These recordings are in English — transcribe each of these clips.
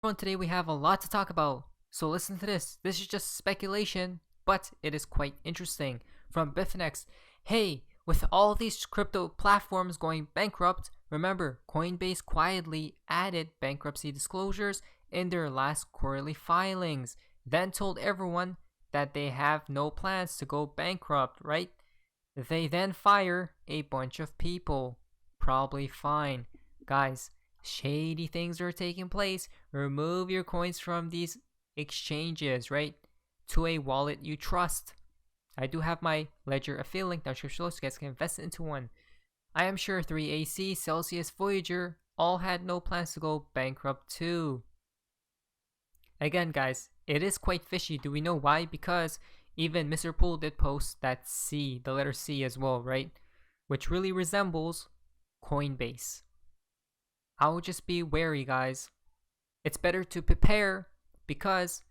Everyone, today we have a lot to talk about, so listen to this. This is just speculation, but it is quite interesting. From Bitfinex, hey, with all these crypto platforms going bankrupt, remember Coinbase quietly added bankruptcy disclosures in their last quarterly filings, then told everyone that they have no plans to go bankrupt, right? They then fire a bunch of people. Probably fine. Guys, shady things are taking place. Remove your coins from these exchanges, right? To a wallet you trust. I do have my Ledger affiliate link down description below so you guys can invest into one. I am sure 3AC, Celsius, Voyager all had no plans to go bankrupt too. Again, guys, it is quite fishy. Do we know why? Because even Mr. Poole did post that C, the letter C as well, right? Which really resembles Coinbase. I would just be wary, guys. It's better to prepare because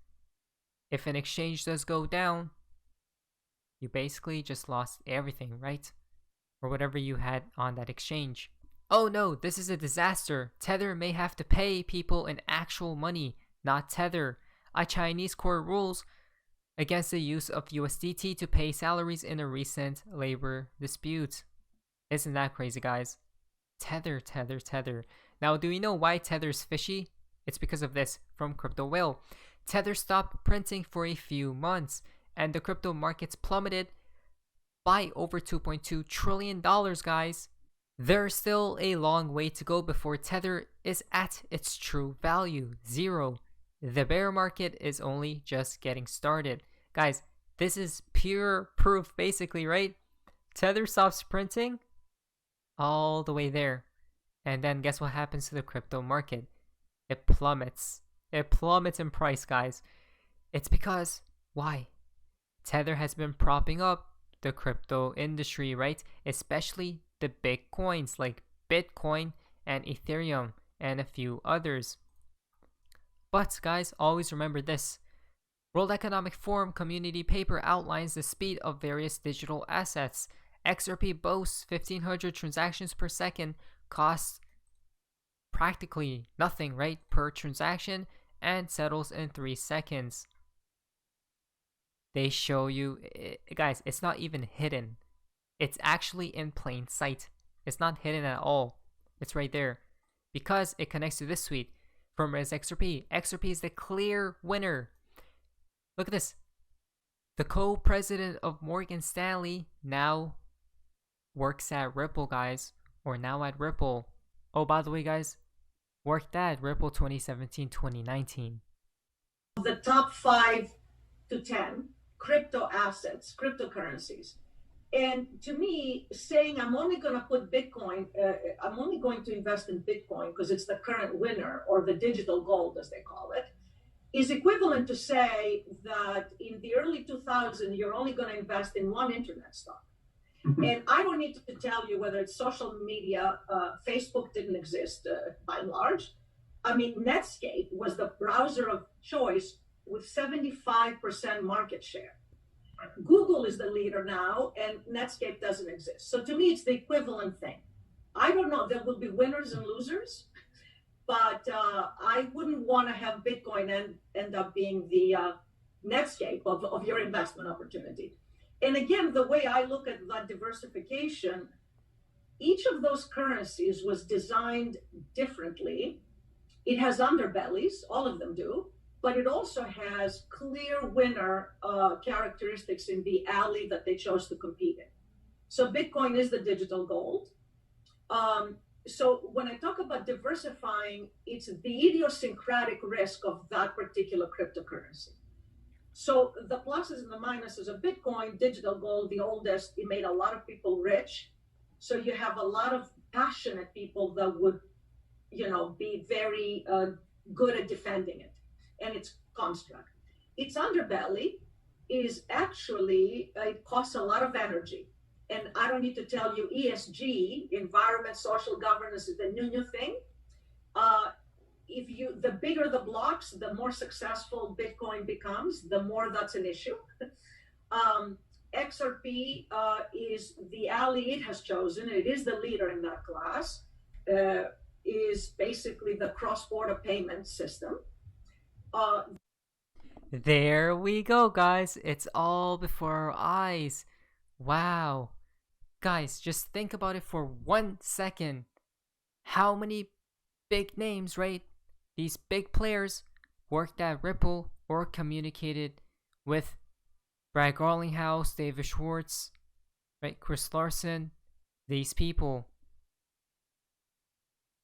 if an exchange does go down, you basically just lost everything, right? Or whatever you had on that exchange. Oh no, this is a disaster. Tether may have to pay people in actual money, not Tether. A Chinese court rules against the use of USDT to pay salaries in a recent labor dispute. Isn't that crazy, guys? Tether, Tether, Tether. Now, do we know why Tether's fishy? It's because of this from Crypto Whale. Tether stopped printing for a few months, and the crypto markets plummeted by over $2.2 trillion, guys. There's still a long way to go before Tether is at its true value, zero. The bear market is only just getting started. Guys, this is pure proof, basically, right? Tether stops printing all the way there. And then guess what happens to the crypto market? It plummets. It plummets in price, guys. It's because, why? Tether has been propping up the crypto industry, right? Especially the big coins like Bitcoin and Ethereum and a few others. But guys, always remember this. World Economic Forum community paper outlines the speed of various digital assets. XRP boasts 1500 transactions per second, costs practically nothing, right, per transaction, and settles in 3 seconds. They show you, guys, it's not even hidden. It's actually in plain sight. It's not hidden at all. It's right there. Because it connects to this suite from XRP. XRP is the clear winner. Look at this. The co-president of Morgan Stanley now works at Ripple, guys. Or now at Ripple. Oh, by the way, guys, worked at Ripple 2017-2019. The top 5 to 10 crypto assets, cryptocurrencies. And to me, saying I'm only going to put Bitcoin, I'm only going to invest in Bitcoin because it's the current winner, or the digital gold as they call it, is equivalent to say that in the early 2000s, you're only going to invest in one internet stock. And I don't need to tell you whether it's social media, Facebook didn't exist by and large. I mean, Netscape was the browser of choice with 75% market share. Google is the leader now, and Netscape doesn't exist. So to me, it's the equivalent thing. I don't know. There will be winners and losers, but I wouldn't want to have Bitcoin end up being the Netscape of your investment opportunity. And again, the way I look at that diversification, each of those currencies was designed differently. It has underbellies, all of them do, but it also has clear winner characteristics in the alley that they chose to compete in. So Bitcoin is the digital gold. So when I talk about diversifying, it's the idiosyncratic risk of that particular cryptocurrency. So the pluses and the minuses of Bitcoin, digital gold, the oldest, it made a lot of people rich. So you have a lot of passionate people that would, be very good at defending it and its construct. Its underbelly is actually, it costs a lot of energy. And I don't need to tell you, ESG, environment, social governance, is the new thing. The bigger the blocks, the more successful Bitcoin becomes, the more that's an issue. XRP is the alley it has chosen. It is the leader in that class. Is basically the cross-border payment system. Uh, There we go, guys. It's all before our eyes. Wow. Guys, just think about it for 1 second. How many big names, right? These big players worked at Ripple or communicated with Brad Garlinghouse, David Schwartz, right? Chris Larson. These people,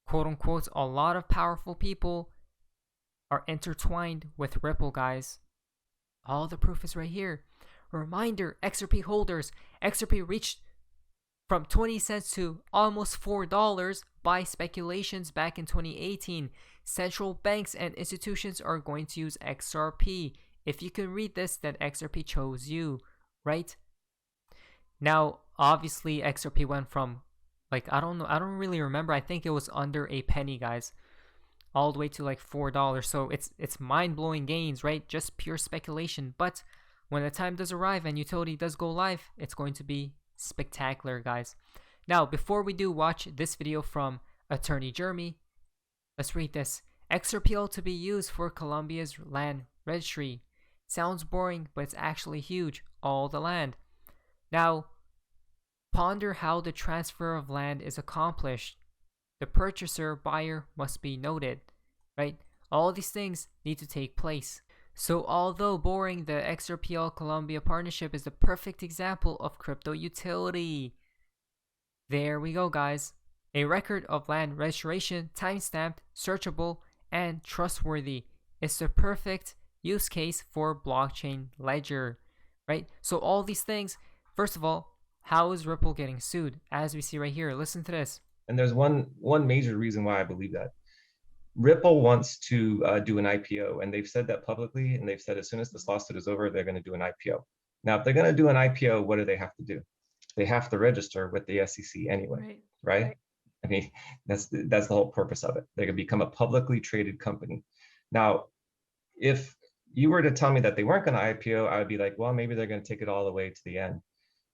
quote unquote, a lot of powerful people are intertwined with Ripple, guys. All the proof is right here. Reminder, XRP holders, XRP reached from 20 cents to almost $4 by speculations back in 2018. Central banks and institutions are going to use XRP. If you can read this, then XRP chose you, right? Now, obviously, XRP went from, like, I don't know, I don't really remember. I think it was under a penny, guys, all the way to like $4. So it's mind-blowing gains, right? Just pure speculation. But when the time does arrive and utility does go live, it's going to be spectacular, guys. Now, before we do watch this video from Attorney Jeremy, let's read this. XRPL to be used for Colombia's land registry. Sounds boring, but it's actually huge. All the land. Now, ponder how the transfer of land is accomplished. The purchaser buyer must be noted, right? All these things need to take place. So although boring, the XRPL Colombia partnership is the perfect example of crypto utility. There we go, guys. A record of land registration, timestamped, searchable, and trustworthy. It's the perfect use case for blockchain ledger, right? So all these things, first of all, how is Ripple getting sued? As we see right here, listen to this. And there's one major reason why I believe that. Ripple wants to do an IPO, and they've said that publicly, and they've said as soon as this lawsuit is over, they're going to do an IPO. Now, if they're going to do an IPO, what do they have to do? They have to register with the SEC anyway, right? I mean, that's the whole purpose of it. They can become a publicly traded company. Now, if you were to tell me that they weren't going to IPO, I would be like, well, maybe they're going to take it all the way to the end.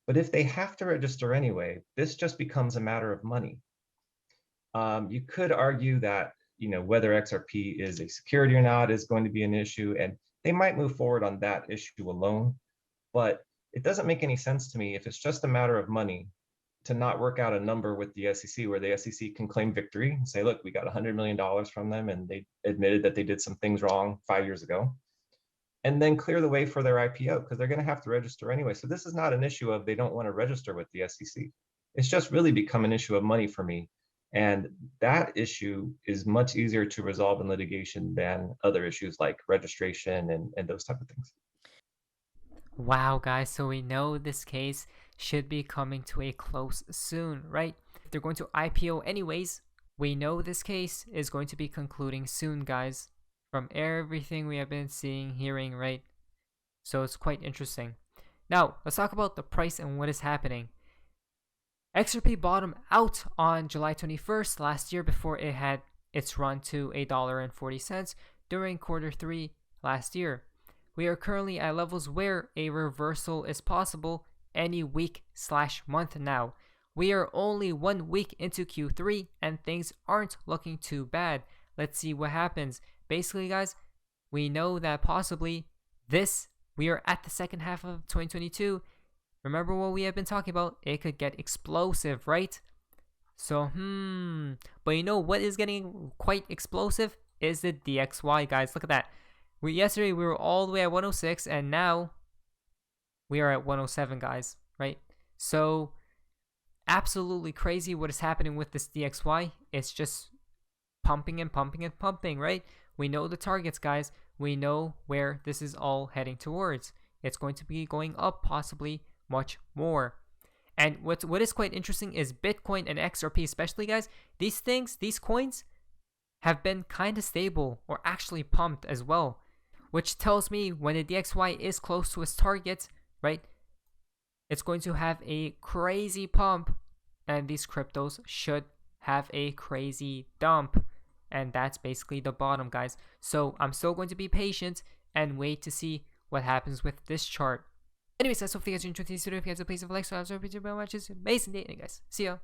But if they have to register anyway, this just becomes a matter of money. You could argue that whether XRP is a security or not is going to be an issue, and they might move forward on that issue alone. But it doesn't make any sense to me if it's just a matter of money to not work out a number with the SEC where the SEC can claim victory and say, look, we got $100 million from them, and they admitted that they did some things wrong 5 years ago, and then clear the way for their IPO because they're going to have to register anyway. So this is not an issue of they don't want to register with the SEC. It's just really become an issue of money for me. And that issue is much easier to resolve in litigation than other issues like registration and those type of things. Wow, guys, so we know this case should be coming to a close soon, right? If they're going to IPO anyways, we know this case is going to be concluding soon, guys, from everything we have been seeing, hearing, right? So it's quite interesting. Now, let's talk about the price and what is happening. XRP bottomed out on July 21st last year before it had its run to $1.40 during quarter 3 last year. We are currently at levels where a reversal is possible any week/month now. We are only 1 week into Q3 and things aren't looking too bad. Let's see what happens. Basically, guys, we know that possibly we are at the second half of 2022. Remember what we have been talking about? It could get explosive, right? So, but you know what is getting quite explosive is the DXY, guys. Look at that. Yesterday we were all the way at 106, and now we are at 107, guys, right? So, absolutely crazy what is happening with this DXY. It's just pumping and pumping and pumping, right? We know the targets, guys. We know where this is all heading towards. It's going to be going up, possibly much more. And what is quite interesting is Bitcoin and XRP, especially, guys. These coins have been kind of stable or actually pumped as well, which tells me when the DXY is close to its target, right, it's going to have a crazy pump, and these cryptos should have a crazy dump. And that's basically the bottom, guys. So I'm still going to be patient and wait to see what happens with this chart. Anyways, that's hopefully you guys enjoyed today's video. If you guys please leave a like, subscribe, so much. It's amazing day, guys. See ya.